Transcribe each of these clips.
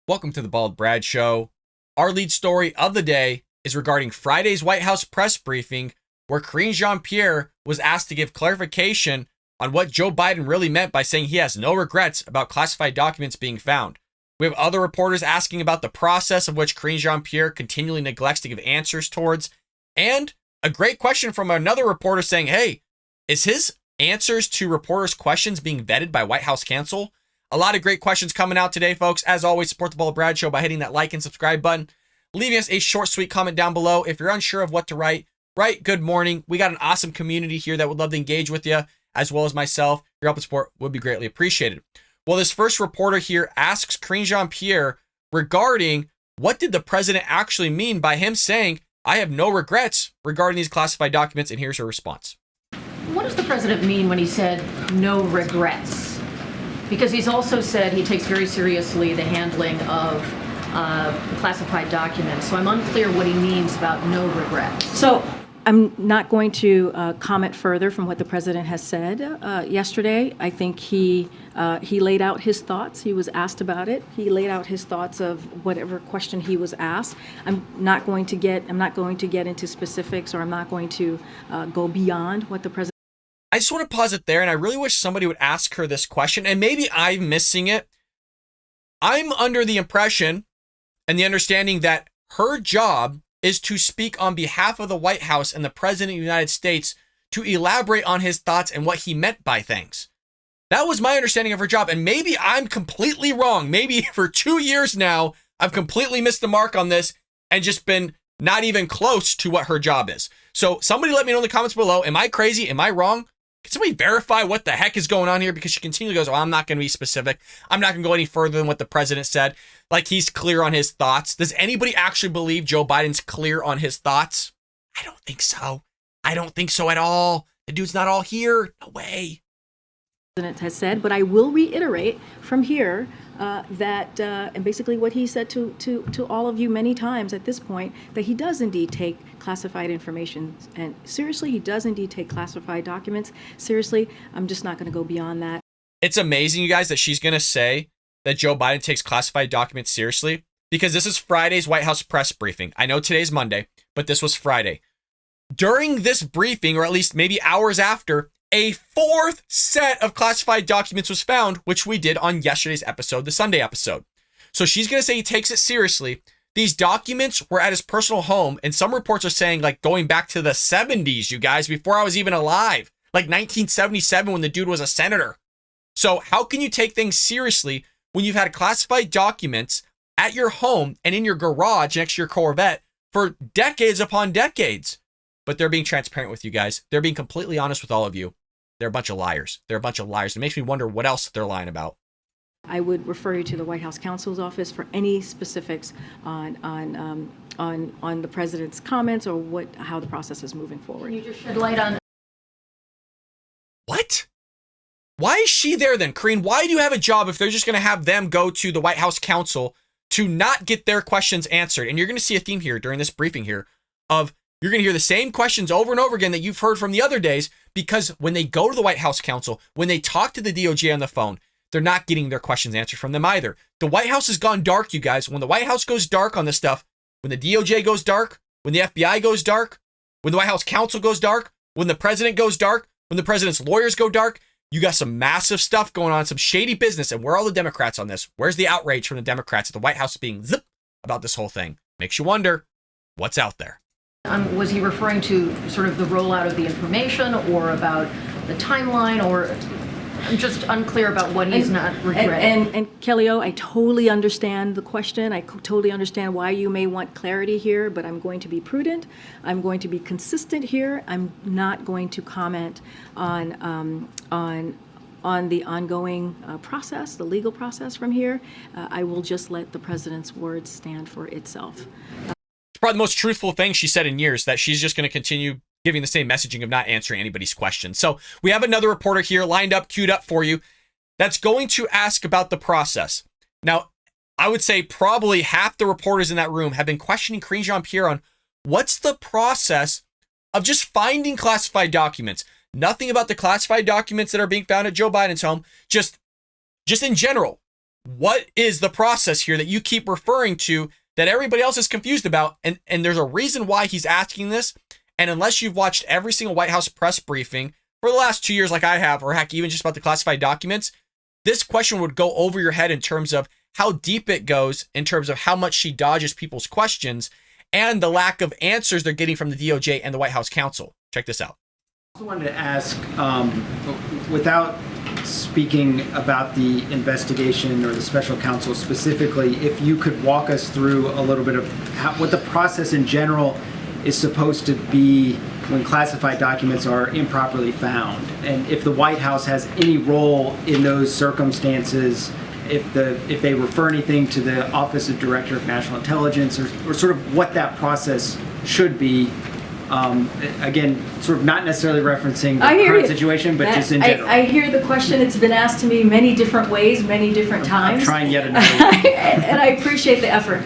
Welcome to the Bald Brad Show. Our lead story of the day is regarding Friday's White House press briefing, where Karine Jean-Pierre was asked to give clarification on what Joe Biden really meant by saying he has no regrets about classified documents being found. We have other reporters asking about the process of which Karine Jean-Pierre continually neglects to give answers towards, and a great question from another reporter saying, hey, is his answers to reporters' questions being vetted by White House counsel? A lot of great questions coming out today, folks. As always, support the Bald Brad Show by hitting that like and subscribe button, leaving us a short, sweet comment down below. If you're unsure of what to write good morning. We got an awesome community here that would love to engage with you, as well as myself. Your help and support would be greatly appreciated. Well, this first reporter here asks Karine Jean-Pierre regarding what did the president actually mean by him saying, I have no regrets regarding these classified documents, and here's her response. What does the president mean when he said no regrets? Because he's also said he takes very seriously the handling of classified documents. So I'm unclear what he means about no regrets. So I'm not going to comment further from what the president has said yesterday. I think he laid out his thoughts. He was asked about it. He laid out his thoughts of whatever question he was asked. I'm not going to get into specifics, or I'm not going to go beyond what the president. I just want to pause it there, and I really wish somebody would ask her this question, and maybe I'm missing it. I'm under the impression and the understanding that her job is to speak on behalf of the White House and the President of the United States to elaborate on his thoughts and what he meant by things. That was my understanding of her job, and maybe I'm completely wrong. Maybe for 2 years now, I've completely missed the mark on this and just been not even close to what her job is. So somebody let me know in the comments below. Am I crazy? Am I wrong? Can somebody verify what the heck is going on here? Because she continually goes, oh, I'm not going to be specific. I'm not going to go any further than what the president said. Like he's clear on his thoughts. Does anybody actually believe Joe Biden's clear on his thoughts? I don't think so. I don't think so at all. The dude's not all here. No way. President has said, but I will reiterate from here that, and basically what he said to all of you many times at this point, that he does indeed take classified information and seriously. He does indeed take classified documents seriously. I'm just not going to go beyond that. It's amazing, you guys, that she's going to say that Joe Biden takes classified documents seriously, because this is Friday's White House press briefing. I know today's Monday, but this was Friday. During this briefing, or at least maybe hours after, a fourth set of classified documents was found, which we did on yesterday's episode, the Sunday episode. So she's going to say he takes it seriously. These documents were at his personal home, and some reports are saying like going back to the 70s, you guys, before I was even alive, like 1977 when the dude was a senator. So how can you take things seriously when you've had classified documents at your home and in your garage next to your Corvette for decades upon decades? But they're being transparent with you guys. They're being completely honest with all of you. They're a bunch of liars. They're a bunch of liars. It makes me wonder what else they're lying about. I would refer you to the White House counsel's office for any specifics on the president's comments or how the process is moving forward. Can you just shed light on What? Why is she there then, Karine? Why do you have a job if they're just going to have them go to the White House counsel to not get their questions answered? And you're going to see a theme here during this briefing here of you're going to hear the same questions over and over again that you've heard from the other days, because when they go to the White House counsel, when they talk to the DOJ on the phone, they're not getting their questions answered from them either. The White House has gone dark, you guys. When the White House goes dark on this stuff, when the DOJ goes dark, when the FBI goes dark, when the White House counsel goes dark, when the president goes dark, when the president's lawyers go dark, you got some massive stuff going on, some shady business. And where are all the Democrats on this? Where's the outrage from the Democrats at the White House being zip about this whole thing? Makes you wonder what's out there. was he referring to sort of the rollout of the information or about the timeline, or I'm just unclear about what he's not regretting. And Kelly O, I totally understand the question. I totally understand why you may want clarity here, but I'm going to be prudent. I'm going to be consistent here. I'm not going to comment on the ongoing process, the legal process from here. I will just let the president's words stand for itself. It's probably the most truthful thing she said in years, that she's just going to continue giving the same messaging of not answering anybody's questions. So we have another reporter here lined up, queued up for you, that's going to ask about the process. Now, I would say probably half the reporters in that room have been questioning Karine Jean-Pierre on what's the process of just finding classified documents. Nothing about the classified documents that are being found at Joe Biden's home, just in general. what is the process here that you keep referring to that everybody else is confused about? And there's a reason why he's asking this. And unless you've watched every single White House press briefing for the last 2 years like I have, or heck, even just about the classified documents, this question would go over your head in terms of how deep it goes, in terms of how much she dodges people's questions, and the lack of answers they're getting from the DOJ and the White House counsel. Check this out. I wanted to ask, without speaking about the investigation or the special counsel specifically, if you could walk us through a little bit of what the process in general is supposed to be when classified documents are improperly found, and if the White House has any role in those circumstances, if they refer anything to the Office of Director of National Intelligence, or sort of what that process should be. Again, sort of not necessarily referencing the current situation, but just in general. I hear the question. It's been asked to me many different ways, many different times. I'm trying yet another. And I appreciate the effort.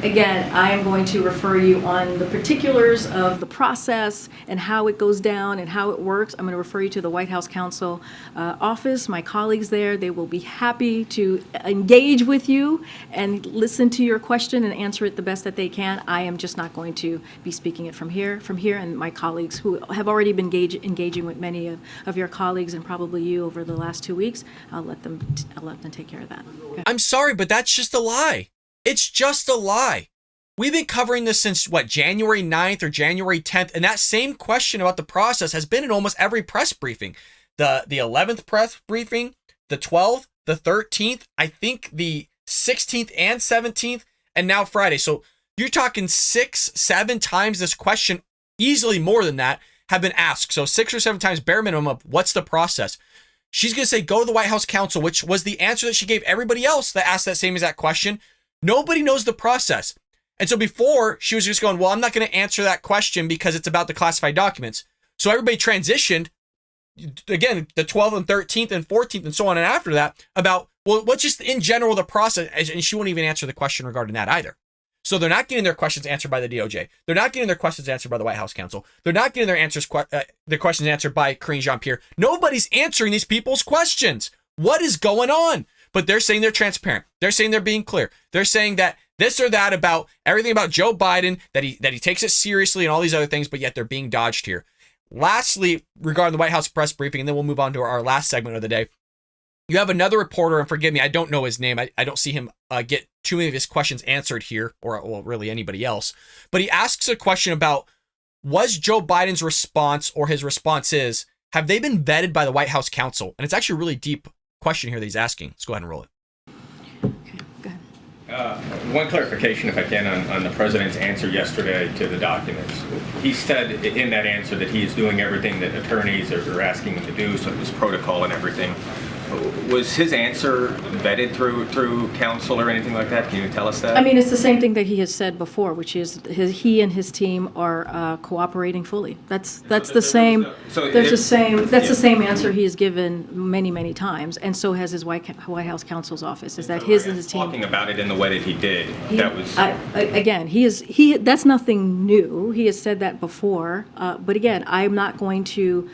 Again, I am going to refer you on the particulars of the process and how it goes down and how it works. I'm going to refer you to the White House counsel office, my colleagues there. They will be happy to engage with you and listen to your question and answer it the best that they can. I am just not going to be speaking it from here, and my colleagues who have already been engaging with many of your colleagues and probably you over the last 2 weeks. I'll let them take care of that. Okay. I'm sorry, but that's just a lie. It's just a lie. We've been covering this since, January 9th or January 10th, and that same question about the process has been in almost every press briefing. The 11th press briefing, the 12th, the 13th, I think the 16th and 17th, and now Friday. So you're talking 6, 7 times this question, easily more than that, have been asked. So 6 or 7 times bare minimum of what's the process. She's going to say, go to the White House counsel, which was the answer that she gave everybody else that asked that same exact question. Nobody knows the process. And so before, she was just going, well, I'm not going to answer that question because it's about the classified documents. So everybody transitioned, again, the 12th and 13th and 14th and so on and after that, about, well, what's just in general the process? And she won't even answer the question regarding that either. So they're not getting their questions answered by the DOJ. They're not getting their questions answered by the White House counsel. They're not getting their questions answered by Karine Jean-Pierre. Nobody's answering these people's questions. What is going on? But they're saying they're transparent. They're saying they're being clear. They're saying that this or that about everything about Joe Biden, that he takes it seriously and all these other things, but yet they're being dodged here. Lastly, regarding the White House press briefing, and then we'll move on to our last segment of the day. You have another reporter, and forgive me, I don't know his name. I don't see him get too many of his questions answered here, or well, really anybody else. But he asks a question about, was Joe Biden's response, or his response is, have they been vetted by the White House counsel? And it's actually a really deep question here that he's asking. Let's go ahead and roll it. Okay, go ahead. One clarification, if I can, on the president's answer yesterday to the documents. He said in that answer that he is doing everything that attorneys are asking him to do, so this protocol and everything. Was his answer vetted through counsel or anything like that? Can you tell us that? I mean, it's the same thing that he has said before, which is he and his team are cooperating fully. That's the same. That's the same answer he has given many times, and so has his White House counsel's office. Is that his and his team talking about it in the way that he did? That's nothing new. He has said that before. But again, I'm not going to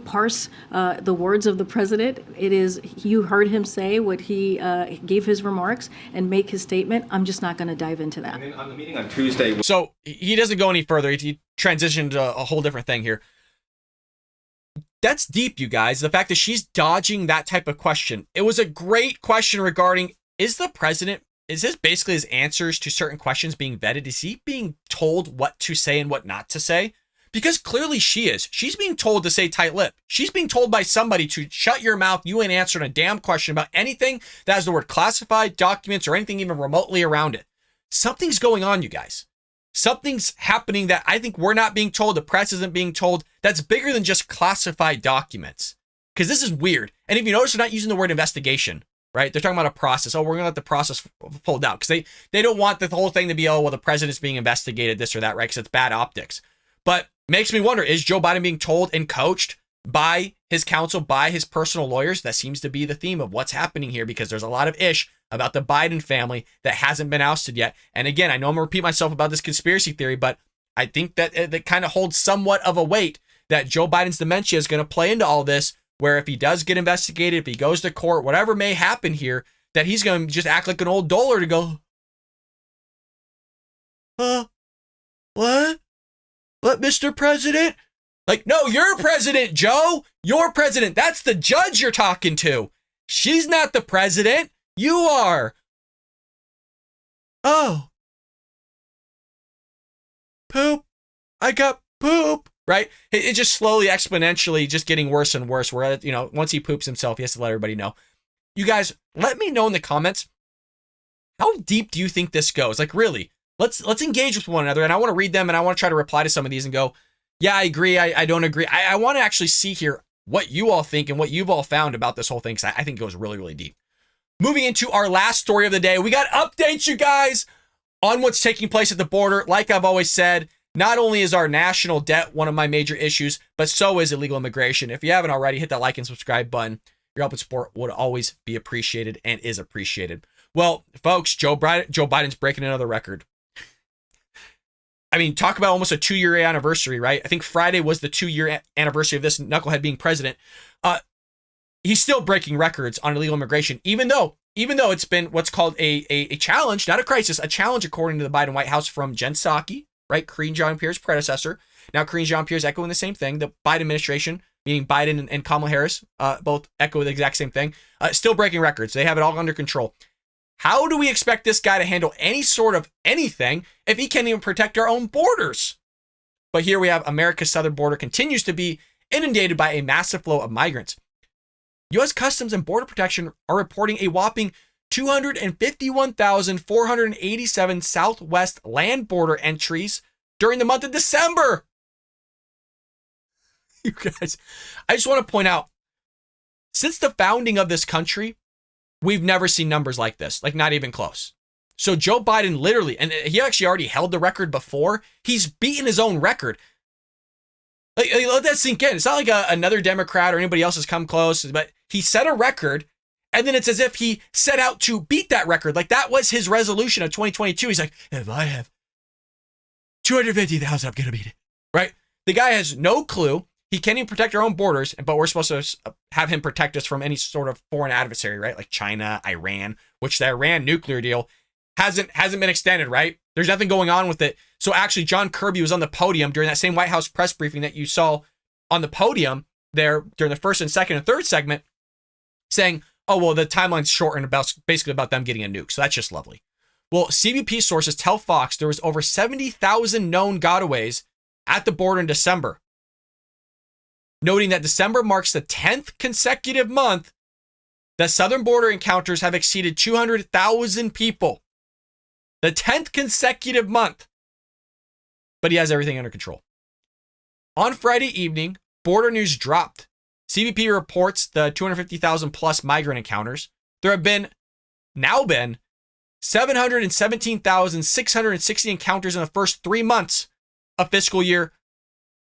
parse the words of the president. It is, you heard him say what he gave his remarks and make his statement. I'm just not going to dive into that. And then on the meeting on Tuesday. So he doesn't go any further. He transitioned to a whole different thing here. That's deep, you guys. The fact that she's dodging that type of question. It was a great question regarding, is this basically his answers to certain questions being vetted? Is he being told what to say and what not to say? Because clearly she is. She's being told to say tight lip. She's being told by somebody to shut your mouth. You ain't answering a damn question about anything that has the word classified, documents, or anything even remotely around it. Something's going on, you guys. Something's happening that I think we're not being told. The press isn't being told. That's bigger than just classified documents. Because this is weird. And if you notice, they're not using the word investigation, right? They're talking about a process. Oh, we're going to let the process fold out. Because they don't want the whole thing to be, oh, well, the president's being investigated, this or that, right? Because it's bad optics. But makes me wonder, is Joe Biden being told and coached by his counsel, by his personal lawyers? That seems to be the theme of what's happening here, because there's a lot of ish about the Biden family that hasn't been ousted yet. And again, I know I'm going to repeat myself about this conspiracy theory, but I think that it kind of holds somewhat of a weight that Joe Biden's dementia is going to play into all this where if he does get investigated, if he goes to court, whatever may happen here, that he's going to just act like an old dollar to go, what? What, Mr. President? Like, no, you're president, Joe. You're president. That's the judge you're talking to. She's not the president. You are. Oh. Poop. I got poop. Right? It just slowly, exponentially just getting worse and worse. Where, you know, once he poops himself, he has to let everybody know. You guys, let me know in the comments, how deep do you think this goes? Like, really, let's engage with one another. And I want to read them and I want to try to reply to some of these and go, yeah, I agree. I don't agree. I want to actually see here what you all think and what you've all found about this whole thing, because I think it goes really, really deep. Moving into our last story of the day, we got updates, you guys, on what's taking place at the border. Like I've always said, not only is our national debt one of my major issues, but so is illegal immigration. If you haven't already, hit that like and subscribe button. Your help and support would always be appreciated and is appreciated. Well, folks, Joe Biden's breaking another record. I mean, talk about almost a 2-year anniversary, right? I think Friday was the 2-year anniversary of this knucklehead being president. He's still breaking records on illegal immigration, even though it's been what's called a challenge, not a crisis, a challenge, according to the Biden White House, from Jen Psaki, right? Karine Jean-Pierre's predecessor. Now Karine Jean-Pierre is echoing the same thing. The Biden administration, meaning Biden and Kamala Harris, both echo the exact same thing. Still breaking records. They have it all under control. How do we expect this guy to handle any sort of anything if he can't even protect our own borders? But here we have America's southern border continues to be inundated by a massive flow of migrants. U.S. Customs and Border Protection are reporting a whopping 251,487 southwest land border entries during the month of December. You guys, I just want to point out, since the founding of this country, we've never seen numbers like this, like not even close. So Joe Biden literally, and he actually already held the record before, he's beaten his own record. Like, let that sink in. It's not like another Democrat or anybody else has come close, but he set a record, and then it's as if he set out to beat that record. Like that was his resolution of 2022. He's like, if I have 250,000, I'm going to beat it, right? The guy has no clue. He can't even protect our own borders, but we're supposed to have him protect us from any sort of foreign adversary, right? Like China, Iran, which the Iran nuclear deal hasn't been extended, right? There's nothing going on with it. So actually, John Kirby was on the podium during that same White House press briefing that you saw on the podium there during the first and second and third segment, saying, oh, well, the timeline's shortened basically about them getting a nuke. So that's just lovely. Well, CBP sources tell Fox there was over 70,000 known gotaways at the border in December, noting that December marks the 10th consecutive month that southern border encounters have exceeded 200,000 people. The 10th consecutive month. But he has everything under control. On Friday evening, Border News dropped. CBP reports the 250,000 plus migrant encounters. There have now been 717,660 encounters in the first 3 months of fiscal year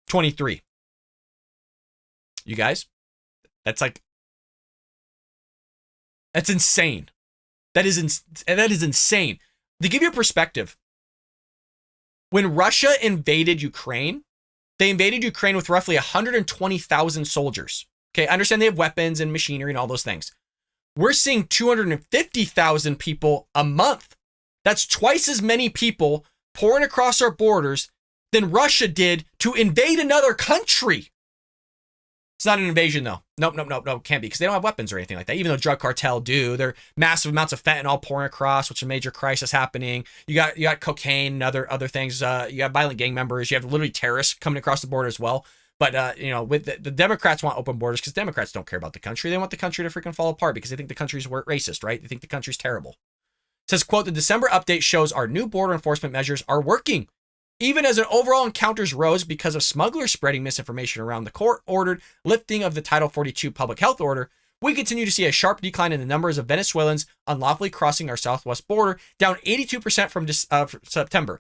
23. You guys, that's insane. That is insane. To give you a perspective, when Russia invaded Ukraine, they invaded Ukraine with roughly 120,000 soldiers. Okay, I understand they have weapons and machinery and all those things. We're seeing 250,000 people a month. That's twice as many people pouring across our borders than Russia did to invade another country. It's not an invasion, though. Nope, can't be, because they don't have weapons or anything like that, even though drug cartel do. There are massive amounts of fentanyl pouring across, which is a major crisis happening. You got cocaine and other things. You have violent gang members. You have literally terrorists coming across the border as well. But, with the Democrats want open borders because Democrats don't care about the country. They want the country to freaking fall apart because they think the country's racist, right? They think the country's terrible. It says, quote, the December update shows our new border enforcement measures are working. Even as an overall encounters rose because of smugglers spreading misinformation around the court-ordered lifting of the Title 42 public health order, we continue to see a sharp decline in the numbers of Venezuelans unlawfully crossing our southwest border, down 82% from September.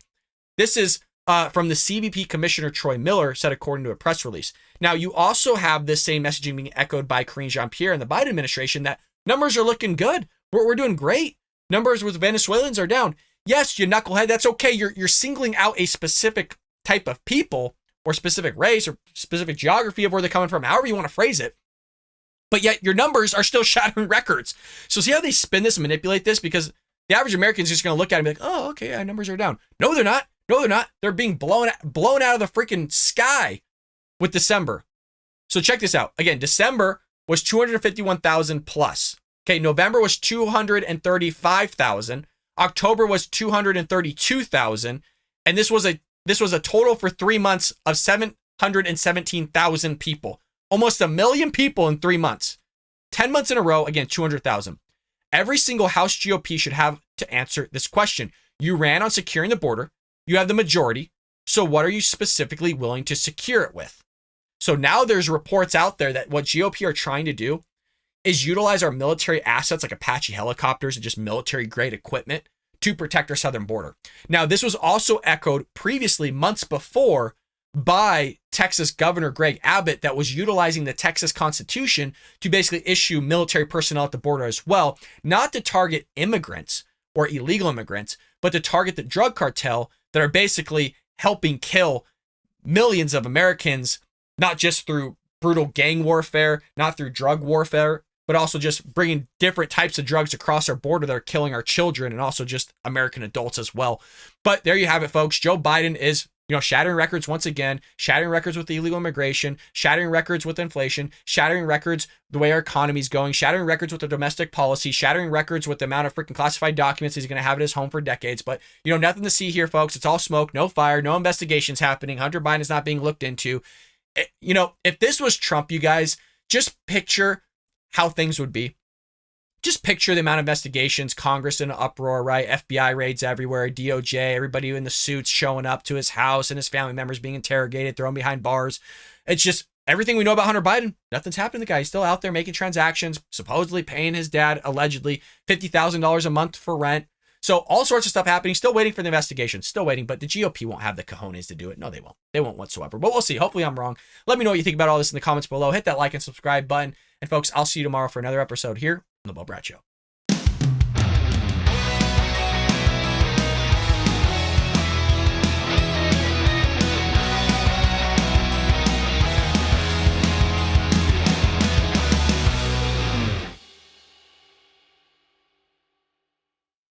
This is from the CBP Commissioner Troy Miller, said according to a press release. Now, you also have this same messaging being echoed by Karine Jean-Pierre and the Biden administration that numbers are looking good. We're doing great. Numbers with Venezuelans are down. Yes, you knucklehead, that's okay. You're singling out a specific type of people or specific race or specific geography of where they're coming from, however you want to phrase it. But yet your numbers are still shattering records. So see how they spin this and manipulate this? Because the average American is just going to look at it and be like, oh, okay, our numbers are down. No, they're not. No, they're not. They're being blown out of the freaking sky with December. So check this out. Again, December was 251,000 plus. Okay, November was 235,000. October was 232,000. And this was a total for 3 months of 717,000 people. Almost 1 million people in 3 months. 10 months in a row, again, 200,000. Every single House GOP should have to answer this question. You ran on securing the border. You have the majority. So what are you specifically willing to secure it with? So now there's reports out there that what GOP are trying to do is utilize our military assets like Apache helicopters and just military grade equipment to protect our southern border. Now, this was also echoed previously months before by Texas Governor Greg Abbott that was utilizing the Texas Constitution to basically issue military personnel at the border as well, not to target immigrants or illegal immigrants, but to target the drug cartel that are basically helping kill millions of Americans, not just through brutal gang warfare, not through drug warfare, but also just bringing different types of drugs across our border that are killing our children and also just American adults as well. But there you have it, folks. Joe Biden is, shattering records once again, shattering records with the illegal immigration, shattering records with inflation, shattering records the way our economy's going, shattering records with the domestic policy, shattering records with the amount of freaking classified documents he's going to have at his home for decades. But, nothing to see here, folks. It's all smoke, no fire, no investigations happening. Hunter Biden is not being looked into. If this was Trump, you guys, just picture how things would be. Just picture the amount of investigations, Congress in an uproar, right? FBI raids everywhere, DOJ, everybody in the suits showing up to his house and his family members being interrogated, thrown behind bars. It's just everything we know about Hunter Biden. Nothing's happened to the guy. He's still out there making transactions, supposedly paying his dad, allegedly, $50,000 a month for rent. So all sorts of stuff happening. Still waiting for the investigation. Still waiting, but the GOP won't have the cojones to do it. No, they won't. They won't whatsoever. But we'll see. Hopefully I'm wrong. Let me know what you think about all this in the comments below. Hit that like and subscribe button. And folks, I'll see you tomorrow for another episode here on The Bo Brat Show.